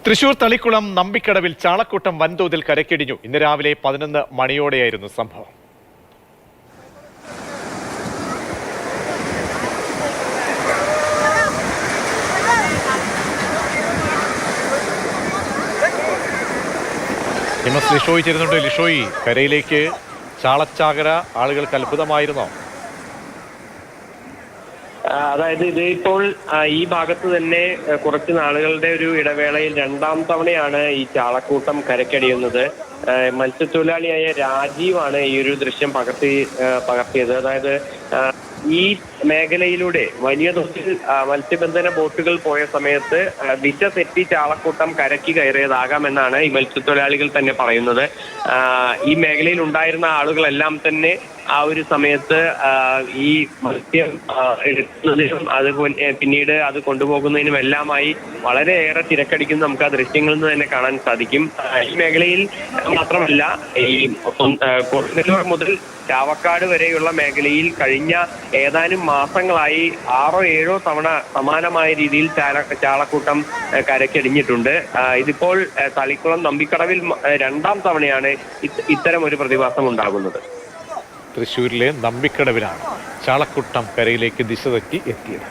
തൃശൂർ തളിക്കുളം നമ്പിക്കടവിൽ ചാളക്കൂട്ടം വൻതോതിൽ കരക്കിടിഞ്ഞു. ഇന്ന് രാവിലെ 11 മണിയോടെയായിരുന്നു സംഭവം. ലിഷോയ് ചേരുന്നുണ്ട്. ലിഷോയ്, കരയിലേക്ക് ചാളച്ചാകര ആളുകൾക്ക് അത്ഭുതമായിരുന്നോ? അതായത് ഇത് ഇപ്പോൾ ഈ ഭാഗത്ത് തന്നെ കുറച്ച് നാളുകളുടെ ഒരു ഇടവേളയിൽ രണ്ടാം തവണയാണ് ഈ ചാളക്കൂട്ടം കരക്കടിയുന്നത്. മത്സ്യത്തൊഴിലാളിയായ രാജീവാണ് ഈ ഒരു ദൃശ്യം പകർത്തിയത്. അതായത് ഈ മേഖലയിലൂടെ വലിയ തോതിൽ മത്സ്യബന്ധന ബോട്ടുകൾ പോയ സമയത്ത് ദിശ തെറ്റി ചാളക്കൂട്ടം കരയ്ക്ക് കയറിയതാകാമെന്നാണ് ഈ മത്സ്യത്തൊഴിലാളികൾ തന്നെ പറയുന്നത്. ഈ മേഖലയിൽ ഉണ്ടായിരുന്ന ആളുകളെല്ലാം തന്നെ ആ ഒരു സമയത്ത് ഈ മത്സ്യം എടുക്കുന്നതിനും അതുപോലെ പിന്നീട് അത് കൊണ്ടുപോകുന്നതിനും എല്ലാമായി വളരെയേറെ തിരക്കടിക്കുന്നത് നമുക്ക് ആ ദൃശ്യങ്ങളിൽ നിന്ന് തന്നെ കാണാൻ സാധിക്കും. ഈ മേഖലയിൽ മാത്രമല്ല, ഈ കൊടുങ്ങല്ലൂർ മുതൽ ചാവക്കാട് വരെയുള്ള മേഖലയിൽ കഴിഞ്ഞ ഏതാനും മാസങ്ങളായി 6 or 7 തവണ സമാനമായ രീതിയിൽ ചാളക്കൂട്ടം കരക്കടിഞ്ഞിട്ടുണ്ട്. ഇതിപ്പോൾ തളിക്കുളം നമ്പിക്കടവിൽ രണ്ടാം തവണയാണ് ഇത്തരം ഒരു പ്രതിഭാസം ഉണ്ടാകുന്നത്. തൃശ്ശൂരിലെ നമ്പിക്കടവിലാണ് ചാളക്കൂട്ടം കരയിലേക്ക് ദിശ തെറ്റി എത്തിയത്.